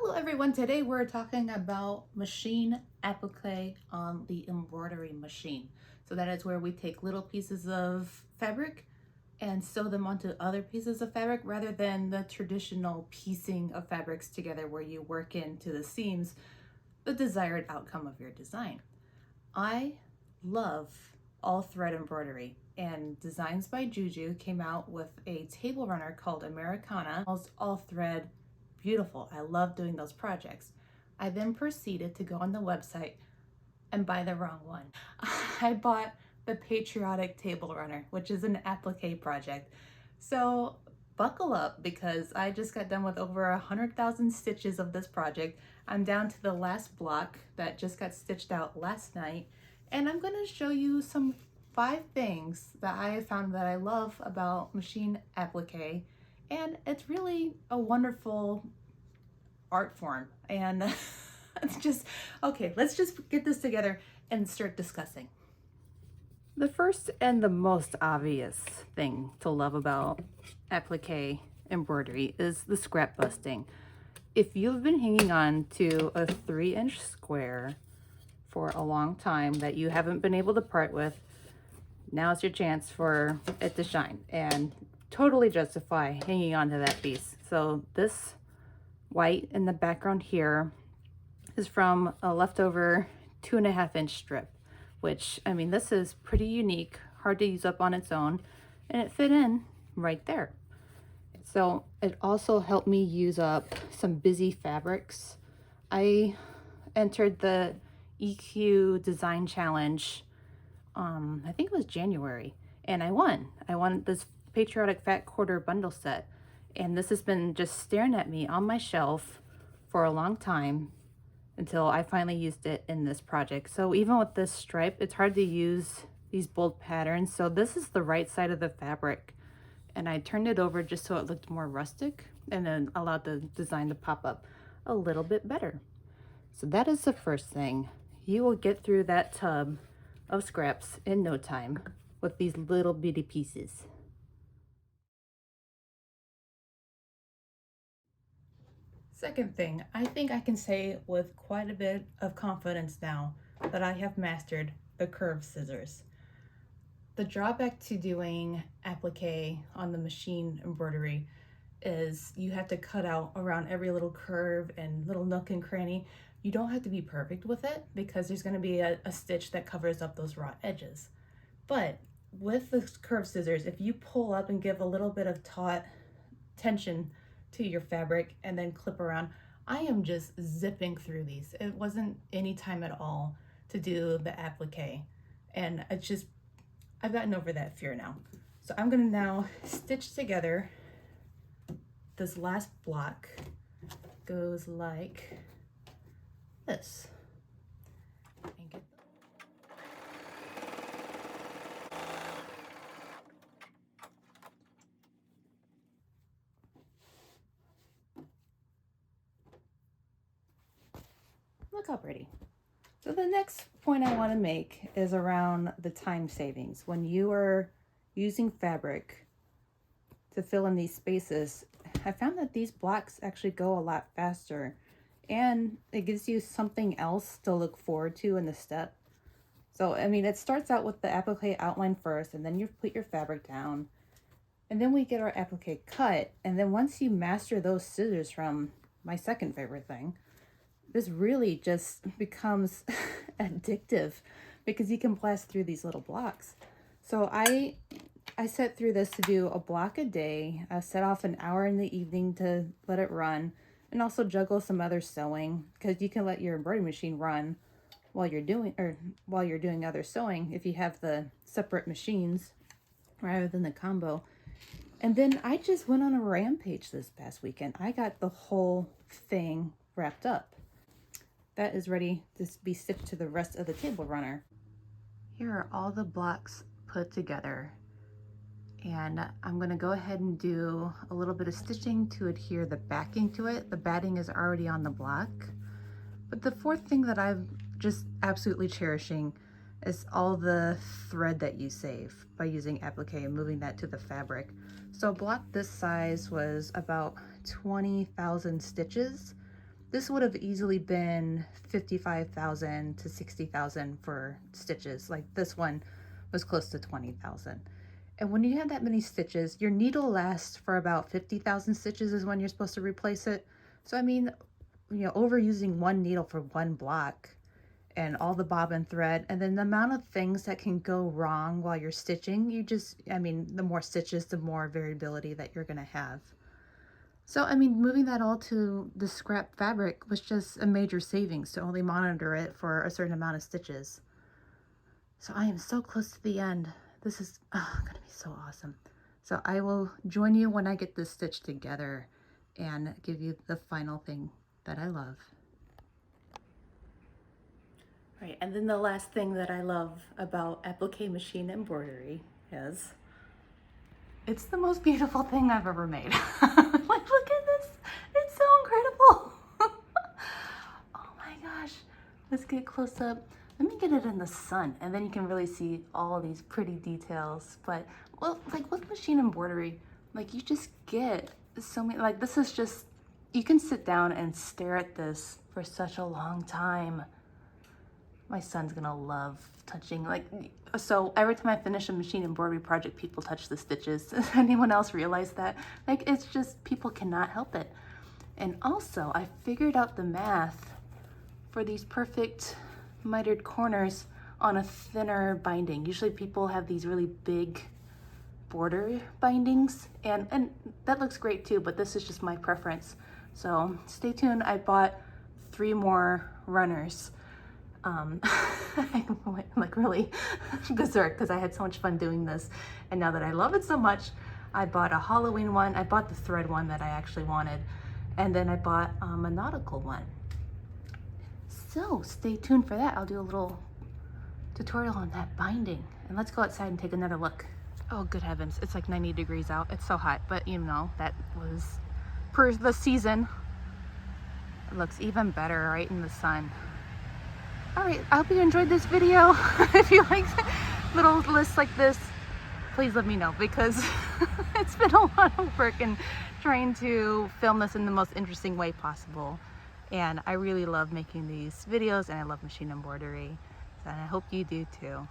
Hello everyone, today we're talking about machine applique on the embroidery machine. So that is where we take little pieces of fabric and sew them onto other pieces of fabric rather than the traditional piecing of fabrics together where you work into the seams the desired outcome of your design. I love all thread embroidery, and Designs by Juju came out with a table runner called Americana, all thread. Beautiful. I love doing those projects. I then proceeded to go on the website and buy the wrong one. I bought the Patriotic table runner, which is an applique project. So buckle up, because I just got done with over 100,000 stitches of this project. I'm down to the last block that just got stitched out last night, and I'm going to show you some 5 things that I have found that I love about machine applique. And it's really a wonderful art form. And it's just, okay, let's just get this together and start discussing. The first and the most obvious thing to love about applique embroidery is the scrap busting. If you've been hanging on to a 3-inch square for a long time that you haven't been able to part with, now's your chance for it to shine and totally justify hanging on to that piece. So this white in the background here is from a leftover 2.5-inch strip, which, I mean, this is pretty unique, hard to use up on its own, and it fit in right there. So it also helped me use up some busy fabrics. I entered the EQ design challenge, I think it was January, and I won. I won this Patriotic Fat Quarter bundle set, and this has been just staring at me on my shelf for a long time until I finally used it in this project. So even with this stripe, it's hard to use these bold patterns. So this is the right side of the fabric, and I turned it over just so it looked more rustic and then allowed the design to pop up a little bit better. So that is the first thing. You will get through that tub of scraps in no time with these little bitty pieces. Second thing, I think I can say with quite a bit of confidence now that I have mastered the curved scissors. The drawback to doing applique on the machine embroidery is you have to cut out around every little curve and little nook and cranny. You don't have to be perfect with it because there's going to be a stitch that covers up those raw edges. But with the curved scissors, if you pull up and give a little bit of taut tension to your fabric and then clip around, I am just zipping through these. It wasn't any time at all to do the applique, and it's just, I've gotten over that fear now. So I'm gonna now stitch together this last block. Goes like this. And get look how pretty. So the next point I want to make is around the time savings. When you are using fabric to fill in these spaces, I found that these blocks actually go a lot faster, and it gives you something else to look forward to in the step. So, I mean, it starts out with the applique outline first, and then you put your fabric down, and then we get our applique cut. And then once you master those scissors, from my second favorite thing, this really just becomes addictive because you can blast through these little blocks. So I set through this to do a block a day. I set off an hour in the evening to let it run, and also juggle some other sewing, because you can let your embroidery machine run while you're doing other sewing if you have the separate machines rather than the combo. And then I just went on a rampage this past weekend. I got the whole thing wrapped up. That is ready to be stitched to the rest of the table runner. Here are all the blocks put together, and I'm going to go ahead and do a little bit of stitching to adhere the backing to it. The batting is already on the block. But the fourth thing that I'm just absolutely cherishing is all the thread that you save by using applique and moving that to the fabric. So a block this size was about 20,000 stitches. This would have easily been 55,000 to 60,000 for stitches. Like this one was close to 20,000. And when you have that many stitches, your needle lasts for about 50,000 stitches is when you're supposed to replace it. So I mean, you know, overusing one needle for one block and all the bobbin thread, and then the amount of things that can go wrong while you're stitching, you just, I mean, the more stitches, the more variability that you're gonna have. So, I mean, moving that all to the scrap fabric was just a major savings to only monitor it for a certain amount of stitches. So I am so close to the end. This is gonna be so awesome. So I will join you when I get this stitched together and give you the final thing that I love. Right, and then the last thing that I love about applique machine embroidery is it's the most beautiful thing I've ever made. Like, look at this. It's so incredible. Oh my gosh. Let's get close up. Let me get it in the sun, and then you can really see all these pretty details. But, well, like with machine embroidery, like you just get so many, like this is just, you can sit down and stare at this for such a long time. My son's gonna love touching, like, so every time I finish a machine embroidery project, people touch the stitches. Does anyone else realize that? Like, it's just, people cannot help it. And also, I figured out the math for these perfect mitered corners on a thinner binding. Usually people have these really big border bindings, and that looks great too, but this is just my preference. So stay tuned. I bought 3 more runners. I went like really berserk because I had so much fun doing this, and now that I love it so much, I bought a Halloween one. I bought the thread one that I actually wanted, and then I bought a nautical one. So stay tuned for that. I'll do a little tutorial on that binding, and let's go outside and take another look. Oh, good heavens, it's like 90 degrees out. It's so hot, but you know, that was per the season. It looks even better right in the sun. All right, I hope you enjoyed this video. If you like little lists like this, please let me know, because it's been a lot of work and trying to film this in the most interesting way possible. And I really love making these videos, and I love machine embroidery, and I hope you do too.